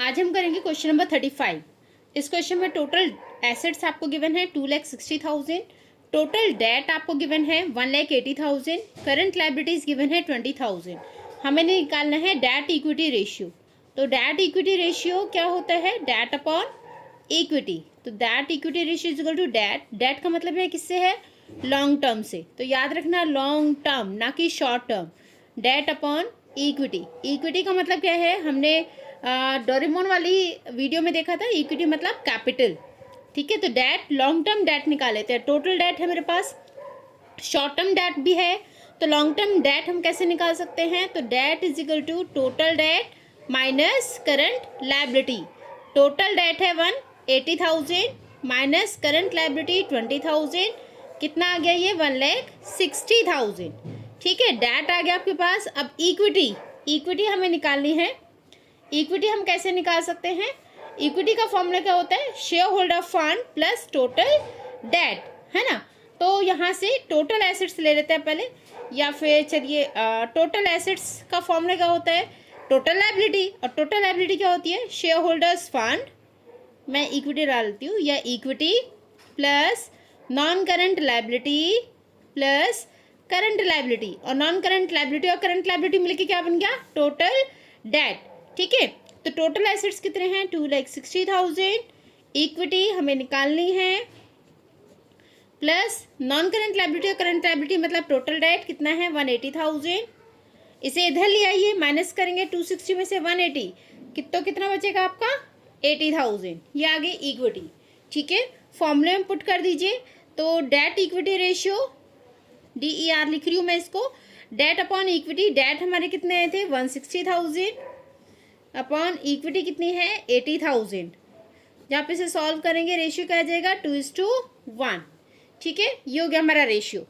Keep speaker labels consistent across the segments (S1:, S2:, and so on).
S1: आज हम करेंगे क्वेश्चन नंबर 35। इस क्वेश्चन में टोटल एसेट्स आपको गिवन है 2,60,000, टोटल डेट आपको गिवन है 1,80,000, करंट लाइबिलिटीज गिवन है 20,000। हमें निकालना है डेट इक्विटी रेशियो। तो डेट इक्विटी रेशियो क्या होता है? Debt upon equity. तो debt equity ratio is equal to debt. Debt का मतलब है किससे है? लॉन्ग टर्म से। तो याद रखना लॉन्ग टर्म ना कि short term. Debt upon equity. Equity का मतलब क्या है? हमने डोरेमोन वाली वीडियो में देखा था, इक्विटी मतलब कैपिटल। ठीक है, तो डेट लॉन्ग टर्म डेट निकाल लेते हैं। टोटल डेट है मेरे पास, शॉर्ट टर्म डेट भी है। तो लॉन्ग टर्म डेट हम कैसे निकाल सकते हैं? तो debt is equal to total debt minus current liability. Total debt है 1,80,000 माइनस करंट लायबिलिटी 20,000। कितना आ गया ये? 1,60,000। ठीक है, डेट आ गया आपके पास। अब इक्विटी हमें निकालनी है। इक्विटी हम कैसे निकाल सकते हैं? इक्विटी का फॉर्मूला क्या होता है? Share holder fund plus total debt, है ना। तो यहाँ से टोटल एसेट्स ले लेते हैं पहले, या फिर चलिए टोटल एसेट्स का फॉर्मूला क्या होता है? Total liability. और टोटल लायबिलिटी क्या होती है? शेयर होल्डर्स फंड, मैं इक्विटी डालती हूँ, या equity plus non current liability plus current liability. और नॉन करंट लायबिलिटी और करंट लायबिलिटी मिलकर क्या बन गया? Total date. ठीक है, तो टोटल एसेट्स कितने हैं? 2,60,000। इक्विटी हमें निकालनी है प्लस नॉन करंट लायबिलिटी और करंट लायबिलिटी मतलब टोटल डेट कितना है? 180,000। इसे इधर ले आइए, माइनस करेंगे 260 में से 180, कितना बचेगा आपका? 80,000। ये आ गई इक्विटी। ठीक है, फॉर्मूले में पुट कर दीजिए। तो डेट इक्विटी रेशियो, DER लिख रही हूँ मैं इसको, डेट अपॉन इक्विटी। डेट हमारे कितने आए थे? 160,000 अपॉन इक्विटी कितनी है? 80,000। जहाँ पे से सॉल्व करेंगे रेशियो क्या आ जाएगा? 2:1। ठीक है, ये हो गया हमारा रेशियो।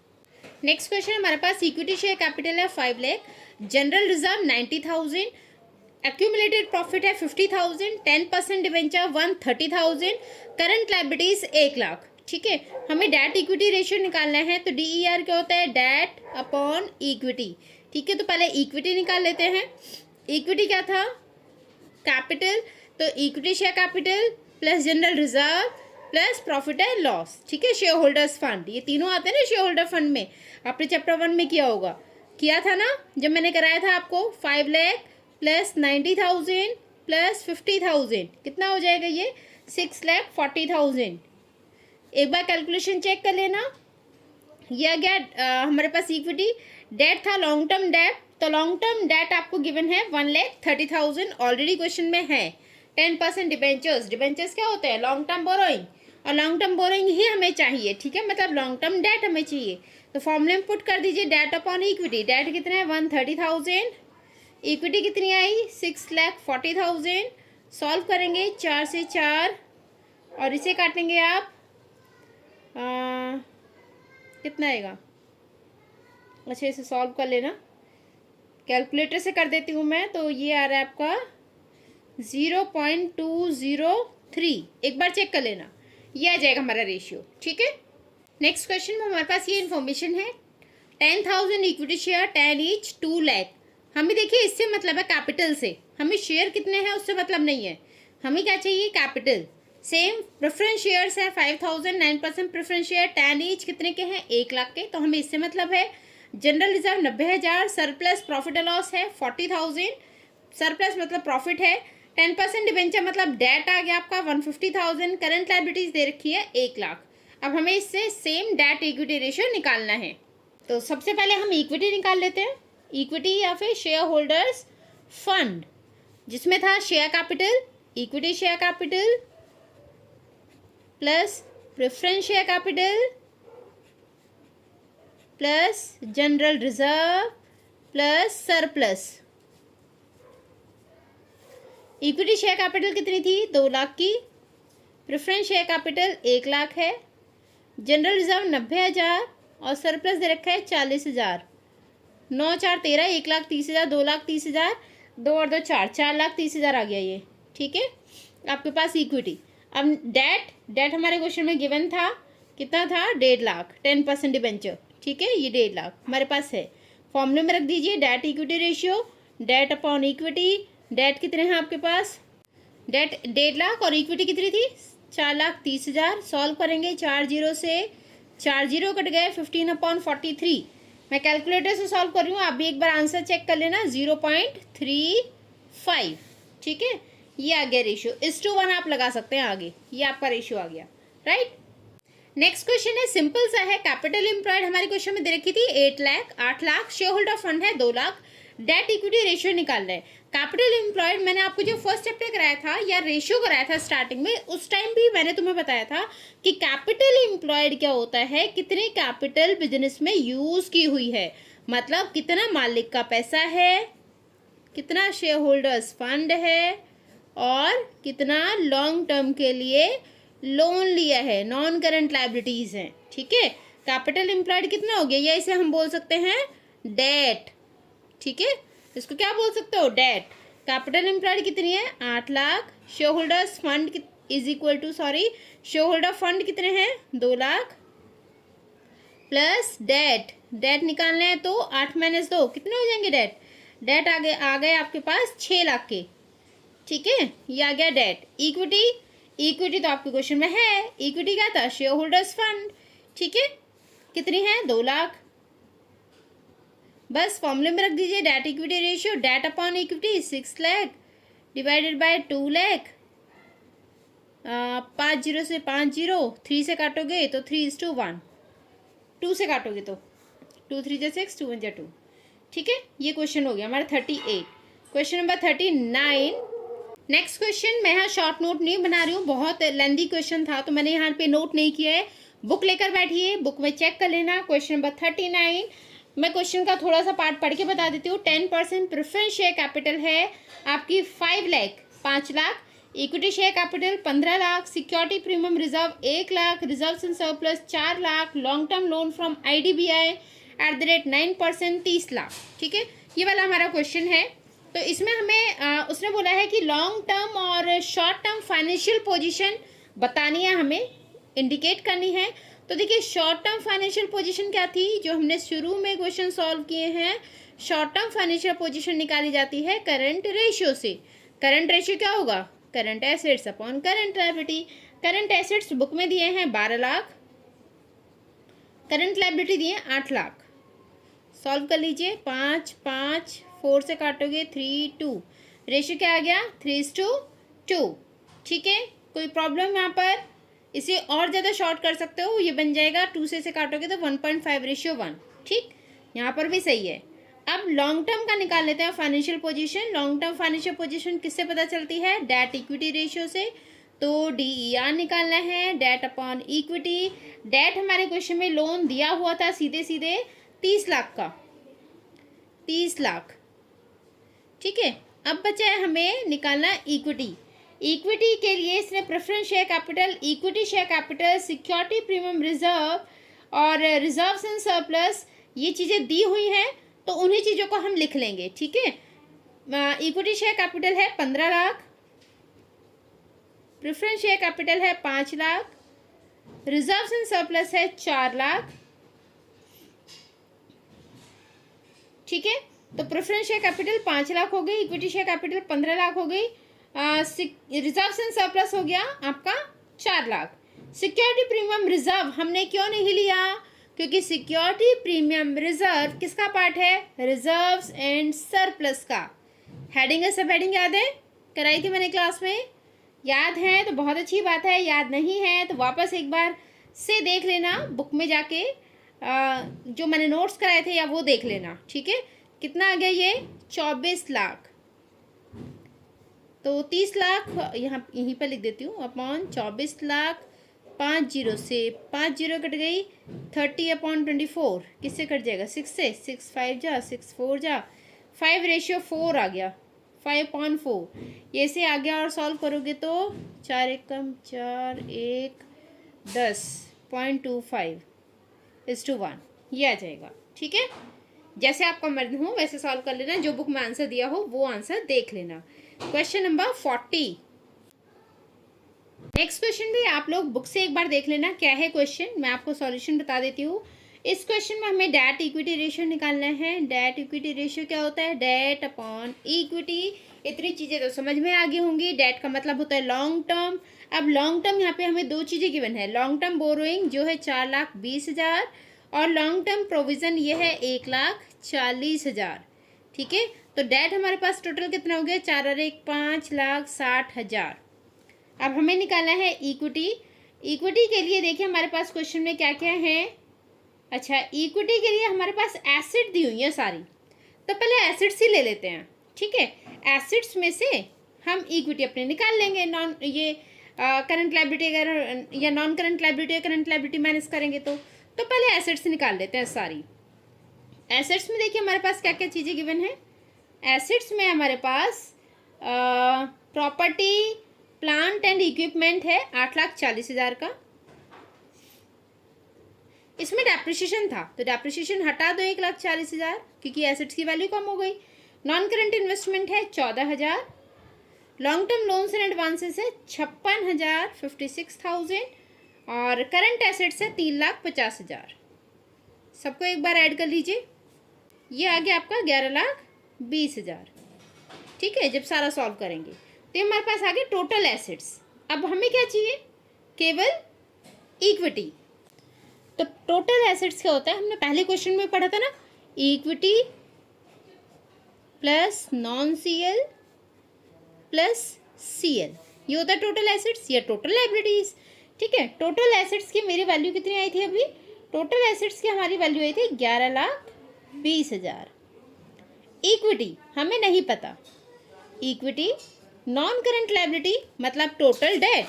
S1: नेक्स्ट क्वेश्चन हमारे पास इक्विटी शेयर कैपिटल है 5 lakh, general reserve 90,000, accumulated profit है 50,000, 10% डिवेंचर 130,000, करंट लायबिलिटीज 1 लाख। ठीक है, हमें डेट इक्विटी रेशियो निकालना है। तो DER क्या होता है? Debt upon equity. ठीक है, तो पहले इक्विटी निकाल लेते हैं। इक्विटी क्या था? कैपिटल। तो equity share capital plus general reserve plus profit and loss. ठीक है, शेयर होल्डर्स फंड, ये तीनों आते हैं ना शेयर होल्डर फंड में। आपने चैप्टर 1 में किया था ना, जब मैंने कराया था आपको। 5 लाख प्लस 90,000 प्लस 50,000 कितना हो जाएगा ये? 6,40,000। एक बार कैलकुलेशन चेक कर लेना। ये आ गया हमारे पास इक्विटी। डेट था लॉन्ग टर्म डेट, तो लॉन्ग टर्म डेट आपको गिवन है 1,30,000, ऑलरेडी क्वेश्चन में है। 10% डिबेंचर्स। डिबेंचर्स क्या होते हैं? लॉन्ग टर्म बोरोइंग, और लॉन्ग टर्म बोरोइंग ही हमें चाहिए। ठीक है, मतलब लॉन्ग टर्म डेट हमें चाहिए। तो फॉर्मूले में पुट कर दीजिए डेट अपॉन इक्विटी। डेट कितना है? 130,000। इक्विटी कितनी आई? 6,40,000। सॉल्व करेंगे 4 से 4, और इसे काटेंगे आप कितना आएगा? अच्छा, इसे सॉल्व कर लेना, कैलकुलेटर से कर देती हूँ मैं। तो ये आ रहा है आपका 0.203। एक बार चेक कर लेना, ये आ जाएगा हमारा रेशियो। ठीक है, नेक्स्ट क्वेश्चन में हमारे पास ये इन्फॉर्मेशन है। 10,000 इक्विटी शेयर, 10 ईच, 2 लाख। हमें देखिए इससे मतलब है कैपिटल से, हमें शेयर कितने हैं उससे मतलब नहीं है। हमें क्या चाहिए? कैपिटल। सेम प्रेफरेंस शेयर्स है 5,000, 9% प्रेफरेंस शेयर, 10 ईच कितने के हैं? 1 लाख के। तो हमें इससे मतलब है। General reserve 90,000, surplus profit and loss है 40,000, सरप्लस मतलब प्रॉफिट है। 10% डिबेंचर मतलब डेट आ गया आपका 150,000, करंट लायबिलिटीज दे रखी है 1 लाख। अब हमें इससे सेम डेट इक्विटी रेशियो निकालना है। तो सबसे पहले हम इक्विटी निकाल लेते हैं। इक्विटी या फिर शेयर होल्डर्स फंड, जिसमें था share capital, equity share capital plus preference share capital plus general reserve plus surplus. Equity share capital कितनी थी? 2 लाख की। प्रेफरेंस शेयर कैपिटल 1 लाख है। जनरल रिजर्व 90,000 और सरप्लस दे रखा है 40,000। 9 4 13, 1,30,000, 2,30,000, 2 और 2 4, 4,30,000 आ गया ये। ठीक है, आपके पास इक्विटी। अब डेट हमारे क्वेश्चन में गिवन था, कितना था? 1.5 लाख, 10% डिबेंचर। ठीक है, ये 1.5 लाख हमारे पास है। फॉर्मूले में रख दीजिए debt equity ratio, debt upon equity. Debt कितने हैं आपके पास? डेट 1.5 लाख और इक्विटी कितनी थी 4,30,000। सॉल्व करेंगे 4 जीरो से, 4 जीरो कट गए 15/43। मैं कैलकुलेटर से सॉल्व कर रही हूँ, आप भी एक बार आंसर चेक कर लेना 0.35। ठीक है, ये आ गया रेशियो। 1:1 आप लगा सकते हैं आगे, ये आपका रेशियो आ गया, राइट। नेक्स्ट क्वेश्चन है, सिंपल सा है। कैपिटल एम्प्लॉयड हमारे क्वेश्चन में दे रखी थी 8 lakh, 8 lakh. Share holder fund है 2 लाख। डेट इक्विटी रेशियो निकालना है। कैपिटल एम्प्लॉयड मैंने आपको जो फर्स्ट चैप्टर कराया था या रेशियो कराया था स्टार्टिंग में, उस टाइम भी मैंने तुम्हें बताया था कि कैपिटल एम्प्लॉयड क्या होता है, कितनी कैपिटल बिजनेस में यूज की हुई है, मतलब कितना मालिक का पैसा है, कितना शेयर होल्डर्स फंड है, और कितना लॉन्ग टर्म के लिए लोन लिया है, नॉन करंट लायबिलिटीज हैं। ठीक है, कैपिटल एम्प्लॉयड कितना हो गया, या इसे हम बोल सकते हैं डेट। ठीक है, इसको क्या बोल सकते हो, डेट। कैपिटल एम्प्लॉयड कितनी है 8 lakh. Share holders fund is equal to, sorry, share holder fund कितने हैं 2 लाख प्लस डेट। डेट निकालना है तो 8 - 2 कितने हो जाएंगे डेट। डेट आ गए आपके पास 6 लाख के। ठीक है, ये आ गया डेट। इक्विटी, इक्विटी तो आपके क्वेश्चन में है, इक्विटी क्या था शेयर होल्डर्स फंड। ठीक है, कितनी है 2 लाख। बस फॉर्मूले में रख दीजिए debt equity ratio, debt upon equity 6 lakh divided by 2 lakh. 5 zero से 5 जीरो, 3 से काटोगे तो 3:1, 2 से काटोगे तो 2 3 6, 2 1 2। ठीक है, ये क्वेश्चन हो गया हमारा 38। Question number 39। नेक्स्ट क्वेश्चन, मैं यहाँ शॉर्ट नोट नहीं बना रही हूँ, बहुत लेंदी क्वेश्चन था तो मैंने यहाँ पे नोट नहीं किया है। बुक लेकर बैठिए, बुक में चेक कर लेना। क्वेश्चन नंबर 39, मैं क्वेश्चन का थोड़ा सा पार्ट पढ़ के बता देती हूँ। 10% प्रेफरेंस शेयर कैपिटल है आपकी 5 lakh, 5 lakh. Equity share capital 15 lakh. Security premium reserve 1 lakh. Reserve and surplus 4 lakh. Long term loan from IDBI @ 9% 30 lakh. ठीक है, ये वाला हमारा क्वेश्चन है। तो इसमें हमें उसने बोला है कि लॉन्ग टर्म और शॉर्ट टर्म फाइनेंशियल पोजीशन बतानी है, हमें इंडिकेट करनी है। तो देखिए, शॉर्ट टर्म फाइनेंशियल पोजीशन क्या थी, जो हमने शुरू में क्वेश्चन सॉल्व किए हैं। शॉर्ट टर्म फाइनेंशियल पोजीशन निकाली जाती है करंट रेशियो से। करंट रेशियो क्या होगा, current assets upon current liability. Current assets book में दिए हैं 12 लाख, करंट लायबिलिटी दिए 8 लाख। सॉल्व कर लीजिए, 5 5, 4 से काटोगे 3 2, रेशियो क्या आ गया 3:2। ठीक है, कोई प्रॉब्लम यहाँ पर, इसे और ज़्यादा शॉर्ट कर सकते हो, ये बन जाएगा 2 से काटोगे तो 1.5:1। ठीक, यहाँ पर भी सही है। अब लॉन्ग टर्म का निकाल लेते हैं financial position. Long term financial position किससे पता चलती है, डेट इक्विटी रेशियो से। तो DER निकालना है, डेट अपॉन इक्विटी। डेट हमारे क्वेश्चन में लोन दिया हुआ था सीधे सीधे 30 लाख का, 30 लाख। ठीक है, अब बचा है हमें निकालना इक्विटी। इक्विटी के लिए इसने preference share capital, equity share capital, security premium reserve और रिजर्व्स एंड सरप्लस, ये चीज़ें दी हुई हैं, तो उन्हीं चीज़ों को हम लिख लेंगे। ठीक है, इक्विटी शेयर कैपिटल है 15 लाख, प्रेफरेंस शेयर कैपिटल है 5 लाख, रिजर्व्स एंड सरप्लस है 4 लाख। ठीक है, तो प्रेफरेंस शेयर कैपिटल 5 लाख हो गई, इक्विटी शेयर कैपिटल 15 लाख हो गई, रिजर्व्स एंड सरप्लस हो गया आपका 4 लाख। सिक्योरिटी प्रीमियम रिजर्व हमने क्यों नहीं लिया, क्योंकि सिक्योरिटी प्रीमियम रिजर्व किसका पार्ट है, रिजर्व्स एंड सरप्लस का। हेडिंग है, सब हेडिंग याद है, कराई थी मैंने क्लास में। याद है तो बहुत अच्छी बात है, याद नहीं है तो वापस एक बार से देख लेना बुक में जाके, जो मैंने नोट्स कराए थे या वो देख लेना। ठीक है, कितना आ गया ये 24 लाख। तो 30 लाख यहाँ यहीं पर लिख देती हूँ, अपॉन 24 लाख। 5 जीरो से 5 जीरो कट गई, 30/24 किससे कट जाएगा, 6 से। 6 5 जा, 6 4 जा, 5:4 आ गया, 5/4 ये से आ गया। और सॉल्व करोगे तो 4 1 कम 4 1 10.25:1 ये आ जाएगा। ठीक है, जैसे आपका मर्द हो वैसे सॉल्व कर लेना, जो बुक में आंसर दिया हो वो आंसर देख लेना। Question number 40। नेक्स्ट क्वेश्चन भी आप लोग बुक से एक बार देख लेना क्या है क्वेश्चन, मैं आपको सॉल्यूशन बता देती हूँ। इस क्वेश्चन में हमें डेट इक्विटी रेशियो निकालना है। डेट इक्विटी रेशियो क्या होता है, डेट अपॉन इक्विटी इतनी चीज़ें तो समझ में आ गई होंगी। डेट का मतलब होता है लॉन्ग टर्म। अब लॉन्ग टर्म यहाँ पे हमें दो चीज़ें गिवन है, लॉन्ग टर्म बोरोइंग जो है 4,20,000 और लॉन्ग टर्म प्रोविज़न ये है 1,40,000। ठीक है, तो डेट हमारे पास टोटल कितना हो गया, 4 और 1 5,60,000। अब हमें निकालना है इक्विटी। इक्विटी के लिए देखिए हमारे पास क्वेश्चन में क्या क्या है। अच्छा, इक्विटी के लिए हमारे पास एसेट दी हुई है सारी, तो पहले एसेट्स ही ले लेते हैं। ठीक है, एसेट्स में से हम इक्विटी अपने निकाल लेंगे। नॉन ये करंट लायबिलिटी अगर या नॉन करंट लायबिलिटी या करंट लायबिलिटी माइनस करेंगे तो पहले एसेट्स निकाल लेते हैं सारी। एसेट्स में देखिए हमारे पास क्या क्या चीज़ें गिवन है। एसेट्स में हमारे पास प्रॉपर्टी प्लांट एंड इक्विपमेंट है 8,40,000 का। इसमें डेप्रिसिएशन था तो डेप्रिसिएशन हटा दो 1,40,000 क्योंकि एसेट्स की वैल्यू कम हो गई। नॉन करंट इन्वेस्टमेंट है 14,000। Long term loans and advances है 56,000 56,000 और करंट एसेट्स है 3,50,000। सबको एक बार ऐड कर लीजिए, ये आ गया आपका 11,20,000। ठीक है, जब सारा सॉल्व करेंगे तो ये हमारे पास आ गए टोटल एसेट्स। अब हमें क्या चाहिए, केवल इक्विटी। तो टोटल एसेट्स क्या होता है, हमने पहले क्वेश्चन में पढ़ा था ना, equity plus non CL plus CL, ये होता है टोटल एसेट्स या टोटल लायबिलिटीज। ठीक है, टोटल एसेट्स की मेरी वैल्यू कितनी आई थी अभी, टोटल एसेट्स की हमारी वैल्यू आई थी 11,20,000। इक्विटी हमें नहीं पता, इक्विटी नॉन करंट लायबिलिटी मतलब टोटल डेट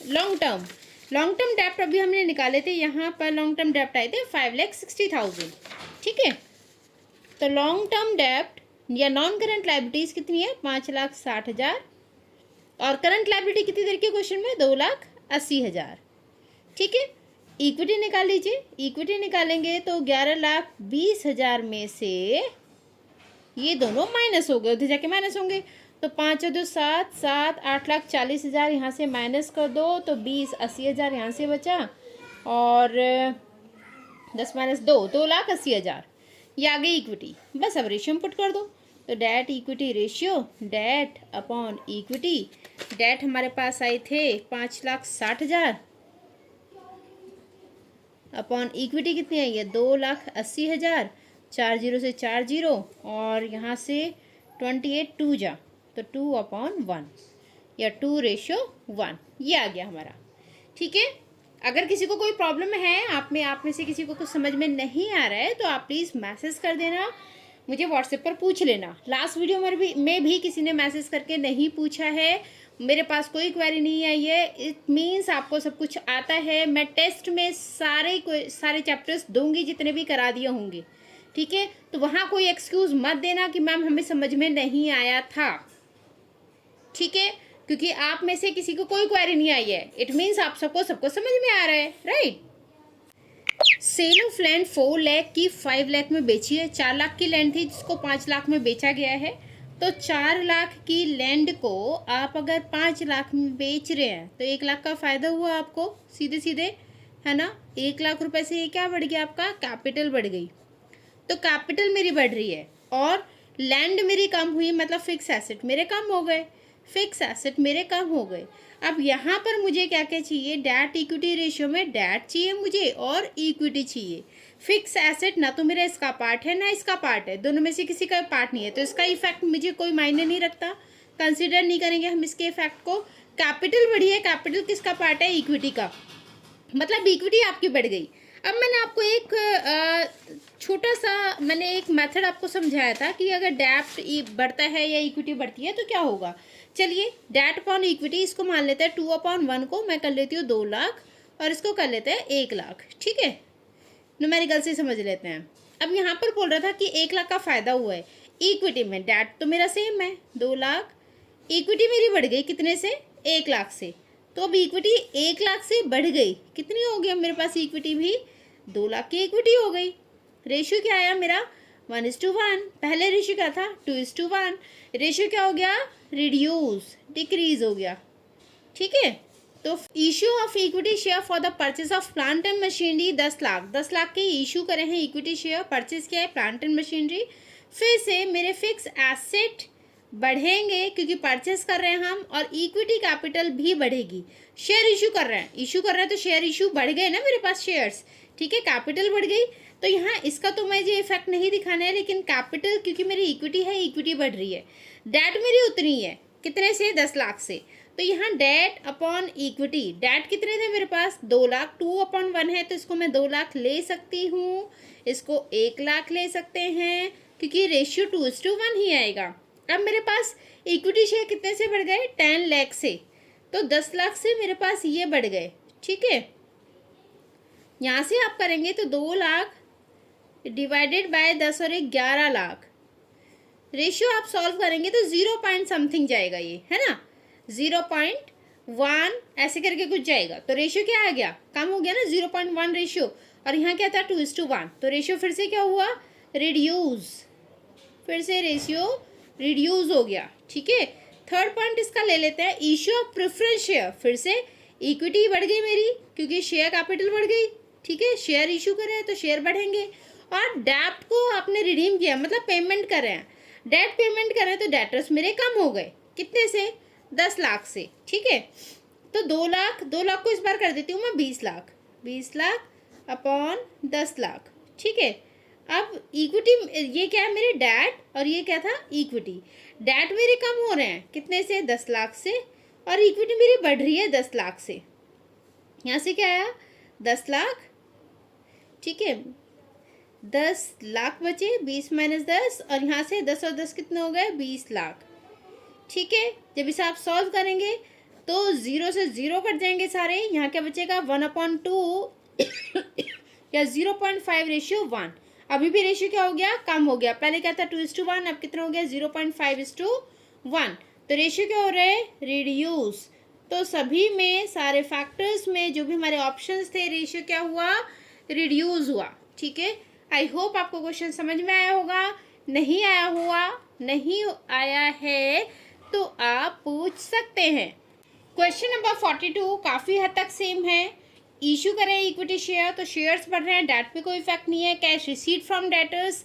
S1: लॉन्ग टर्म डेप्ट अभी हमने निकाले थे, यहाँ पर लॉन्ग टर्म डेप्ट आए थे 5,60,000। ठीक है, तो लॉन्ग टर्म डेप्ट या नॉन करंट लायबिलिटीज कितनी है 5,60,000 और करंट लायबिलिटी कितनी देर के क्वेश्चन में 2,80,000। ठीक है, इक्विटी निकाल लीजिए। इक्विटी निकालेंगे तो 11,20,000 में से ये दोनों माइनस हो गए, उधर जाके माइनस होंगे तो 5 और 2 7 7 8,40,000 यहाँ से माइनस कर दो तो 20,80,000 यहाँ से बचा और 10 माइनस 2,80,000 ये आ गई इक्विटी। बस अब रेशियो पुट कर दो तो debt equity ratio debt upon equity. Debt हमारे पास आए थे 5,60,000 अपॉन इक्विटी कितनी आई है 2,80,000। 4 जीरो से 4 जीरो और यहाँ से 28 2 जा तो 2/1 या 2:1 ये आ गया हमारा। ठीक है, अगर किसी को कोई प्रॉब्लम है, आप में से किसी को कुछ समझ में नहीं आ रहा है तो आप प्लीज़ मैसेज कर देना, मुझे व्हाट्सएप पर पूछ लेना। लास्ट वीडियो में भी किसी ने मैसेज करके नहीं पूछा है, मेरे पास कोई क्वेरी नहीं आई है, इट मीन्स आपको सब कुछ आता है। मैं टेस्ट में सारे चैप्टर्स दूंगी जितने भी करा दिए होंगे। ठीक है, तो वहाँ कोई एक्सक्यूज़ मत देना कि मैम हमें समझ में नहीं आया था। ठीक है, क्योंकि आप में से किसी को कोई क्वेरी नहीं आई है, इट मीन्स आप सबको समझ में आ रहा है, right. Sale of land 4 lakh की 5 लाख में बेची है। 4 लाख की लैंड थी जिसको 5 लाख में बेचा गया है, तो 4 लाख की लैंड को आप अगर 5 लाख में बेच रहे हैं तो 1 लाख का फ़ायदा हुआ आपको सीधे सीधे, है ना। 1 लाख रुपए से ये क्या बढ़ गया, आपका कैपिटल बढ़ गई। तो कैपिटल मेरी बढ़ रही है और लैंड मेरी कम हुई, मतलब फिक्स एसेट मेरे कम हो गए, फिक्स एसेट मेरे कम हो गए। अब यहाँ पर मुझे क्या क्या चाहिए, डेट इक्विटी रेशियो में डेट चाहिए मुझे और इक्विटी चाहिए। फिक्स एसेट ना तो मेरा इसका पार्ट है ना इसका पार्ट है, दोनों में से किसी का पार्ट नहीं है, तो इसका इफेक्ट मुझे कोई मायने नहीं रखता, कंसिडर नहीं करेंगे हम इसके इफेक्ट को। कैपिटल बढ़ी है, कैपिटल किसका पार्ट है, इक्विटी का, मतलब इक्विटी आपकी बढ़ गई। अब मैंने आपको एक छोटा सा एक मेथड आपको समझाया था कि अगर डेट बढ़ता है या इक्विटी बढ़ती है तो क्या होगा। चलिए, डेट अपॉन इक्विटी इसको मान लेते हैं 2/1 को मैं कर लेती हूँ 2 लाख और इसको कर लेते हैं 1 लाख। ठीक है, न्यूमेरिकल से समझ लेते हैं। अब यहाँ पर बोल रहा था कि 1 लाख का फ़ायदा हुआ है इक्विटी में, डेट तो मेरा सेम है 2 लाख, इक्विटी मेरी बढ़ गई कितने से, 1 लाख से। तो अब इक्विटी 1 लाख से बढ़ गई, कितनी हो गई मेरे पास इक्विटी भी 2 लाख की इक्विटी हो गई। रेशियो क्या आया मेरा 1:1, पहले रेशियो क्या था 2:1, रेशियो क्या हो गया रिड्यूस डिक्रीज हो गया। ठीक है, तो issue of equity share for the purchase of plant and machinery 10 lakh के इशू करे हैं इक्विटी शेयर, परचेज किया है प्लांट एंड मशीनरी। फिर से मेरे फिक्स एसेट बढ़ेंगे क्योंकि परचेस कर रहे हैं हम, और इक्विटी कैपिटल भी बढ़ेगी। शेयर इशू कर रहे हैं तो शेयर इशू बढ़ गए ना मेरे पास शेयर्स, ठीक है, कैपिटल बढ़ गई। तो यहाँ इसका तो मुझे इफेक्ट नहीं दिखाना है, लेकिन कैपिटल क्योंकि मेरी इक्विटी है, इक्विटी बढ़ रही है। डेट मेरी उतनी है, कितने से, 10 लाख से। तो यहाँ डेट अपॉन इक्विटी, डेट कितने थे मेरे पास, 2 लाख, 2/1 है, तो इसको मैं 2 लाख ले सकती हूँ, इसको 1 लाख ले सकते हैं, क्योंकि रेशियो 2:1 ही आएगा। अब मेरे पास इक्विटी शेयर कितने से बढ़ गए, 10 लाख से, तो 10 लाख से मेरे पास ये बढ़ गए, ठीक है। यहाँ से आप करेंगे तो 2 लाख डिवाइडेड बाय 10 और 11 लाख, रेशियो आप सॉल्व करेंगे तो 0 पॉइंट समथिंग जाएगा, ये है ना, 0.1 ऐसे करके कुछ जाएगा। तो रेशियो क्या आ गया, कम हो गया ना, 0.1 रेशियो, और यहाँ क्या था 2:1, तो रेशियो फिर से क्या हुआ, रिड्यूस, फिर से रेशियो रिड्यूस हो गया, ठीक है। थर्ड पॉइंट इसका ले लेते हैं, इश्यू ऑफ प्रेफरेंस शेयर, फिर से इक्विटी बढ़ गई मेरी क्योंकि शेयर कैपिटल बढ़ गई, ठीक है, शेयर इशू कर रहे हैं तो शेयर बढ़ेंगे। और डेट को आपने रिडीम किया, मतलब पेमेंट कर रहे हैं, डेट पेमेंट कर रहे हैं, तो डेटर्स मेरे कम हो गए, कितने से, 10 लाख से, ठीक है। तो 2 लाख, 2 लाख को इस बार कर देती हूँ मैं 20 लाख, 20 लाख अपॉन 10 लाख, ठीक है। अब इक्विटी, ये क्या है मेरे डेट, और ये क्या था इक्विटी, डेट मेरे कम हो रहे हैं, कितने से, 10 लाख से, और इक्विटी मेरी बढ़ रही है 10 लाख से। यहाँ से क्या आया, 10 लाख, ठीक है, 10 लाख बचे, 20 माइनस 10, और यहाँ से 10 और 10 कितने हो गए, 20 लाख, ठीक है। जब इसे आप सॉल्व करेंगे तो 0 से 0 कट जाएंगे सारे, यहाँ क्या बचेगा, 1/2 या 0.5 रेशियो 1, अभी भी रेशियो क्या हो गया, कम हो गया, पहले क्या था 2:1, अब कितना हो गया 0.5:1, तो रेशियो क्या हो रहा है, रिड्यूस। तो सभी में, सारे फैक्टर्स में जो भी हमारे ऑप्शंस थे, रेशियो क्या हुआ, रिड्यूस हुआ, ठीक है। आई होप आपको क्वेश्चन समझ में आया होगा, नहीं आया है तो आप पूछ सकते हैं। क्वेश्चन नंबर 42 काफ़ी हद तक सेम है, इशू करें इक्विटी शेयर तो शेयर्स बढ़ रहे हैं, डेट पे कोई इफेक्ट नहीं है, cash receipt from debtors,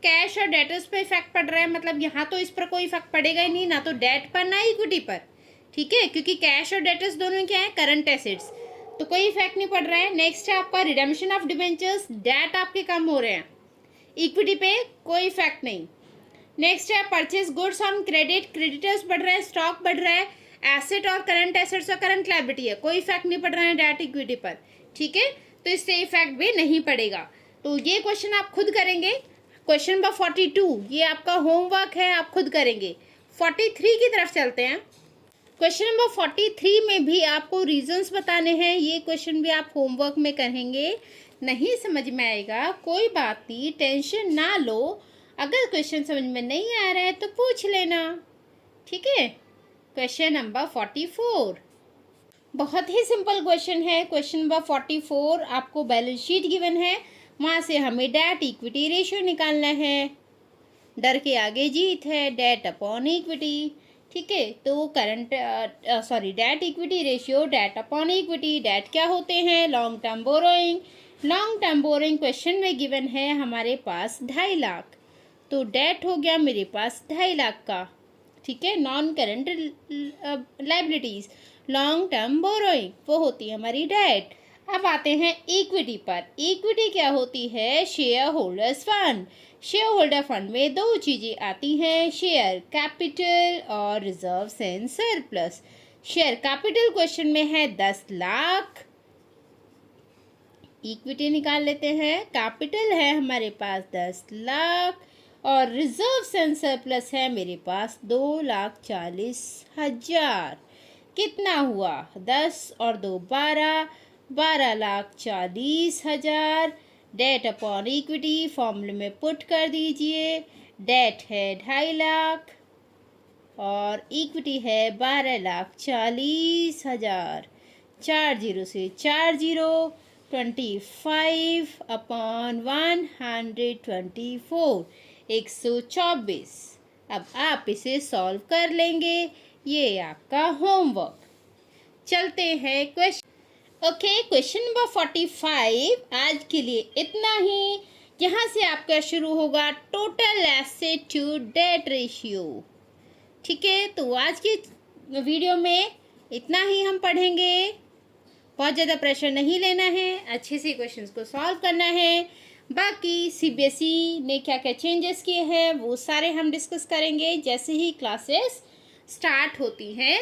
S1: cash और डेटर्स पे इफेक्ट पड़ रहा है, मतलब यहाँ तो इस पर कोई इफेक्ट पड़ेगा ही नहीं, ना तो डेट पर ना इक्विटी पर, ठीक है, क्योंकि कैश और डेटर्स दोनों क्या है, करंट एसेट्स, तो कोई इफेक्ट नहीं पड़ रहा है। नेक्स्ट है आपका रिडेम्पशन ऑफ डिबेंचर्स, डेट आपके कम हो रहे हैं, इक्विटी पे कोई इफेक्ट नहीं। नेक्स्ट है purchase goods on credit, creditors बढ़ रहे हैं, स्टॉक बढ़ रहा है, एसेट और करंट एसेट्स और करंट लायबिलिटी है, कोई इफेक्ट नहीं पड़ रहा है डेट इक्विटी पर, ठीक है, तो इससे इफेक्ट भी नहीं पड़ेगा। तो ये क्वेश्चन आप खुद करेंगे। क्वेश्चन नंबर 42 ये आपका होमवर्क है, आप खुद करेंगे। 43 की तरफ चलते हैं। क्वेश्चन नंबर 43 में भी आपको रीजंस बताने हैं, ये क्वेश्चन भी आप होमवर्क में करेंगे। नहीं समझ में आएगा कोई बात नहीं, टेंशन ना लो, अगर क्वेश्चन समझ में नहीं आ रहा है तो पूछ लेना, ठीक है। क्वेश्चन नंबर 44 बहुत ही सिंपल क्वेश्चन है। क्वेश्चन नंबर 44 आपको बैलेंस शीट गिवन है, वहाँ से हमें डेट इक्विटी रेशियो निकालना है, डर के आगे जीत है, डेट अपॉन इक्विटी, ठीक है। तो current debt equity ratio, debt upon equity, debt क्या होते हैं, long term borrowing, long term borrowing question में गिवन है हमारे पास 2.5 लाख, तो डेट हो गया मेरे पास 2.5 लाख का, ठीक है। Non current liabilities, long term borrowing, वो होती है हमारी डेट। अब आते हैं इक्विटी पर। इक्विटी क्या होती है, share holders fund. Share holder fund में 2 चीज़ें आती हैं, शेयर कैपिटल और reserves and surplus. Share capital question में है 10 लाख, इक्विटी निकाल लेते हैं, कैपिटल है हमारे पास 10 लाख और रिजर्व्स एंड सरप्लस है मेरे पास 2,40,000। कितना हुआ, 10 और 2 12, 12,40,000। डेट अपॉन इक्विटी फॉर्मूले में पुट कर दीजिए, डेट है 2.5 लाख और इक्विटी है 12,40,000। 4 0 से 4 0, 25/124, 124। अब आप इसे सॉल्व कर लेंगे, ये आपका होमवर्क। चलते हैं क्वेश्चन। ओके, क्वेश्चन नंबर 45 आज के लिए इतना ही। यहाँ से आपका शुरू होगा total asset to debt ratio. ठीक है, तो आज की वीडियो में इतना ही हम पढ़ेंगे। बहुत ज़्यादा प्रेशर नहीं लेना है, अच्छे से क्वेश्चंस को सॉल्व करना है। बाकी सीबीएसई ने क्या क्या चेंजेस किए हैं वो सारे हम डिस्कस करेंगे जैसे ही क्लासेस स्टार्ट होती हैं।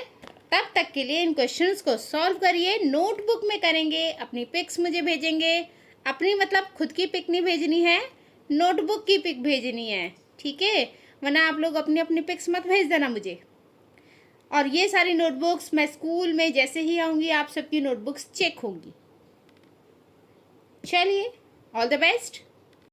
S1: तब तक के लिए इन क्वेश्चंस को सॉल्व करिए, नोटबुक में करेंगे, अपनी पिक्स मुझे भेजेंगे। अपनी मतलब खुद की पिक नहीं भेजनी है, नोटबुक की पिक भेजनी है, ठीक है? वरना आप लोग अपनी अपनी पिक्स मत भेज देना मुझे। और ये सारी नोटबुक्स मैं स्कूल में जैसे ही आऊँगी आप सबकी नोटबुक्स चेक होंगी। चलिए, ऑल द बेस्ट।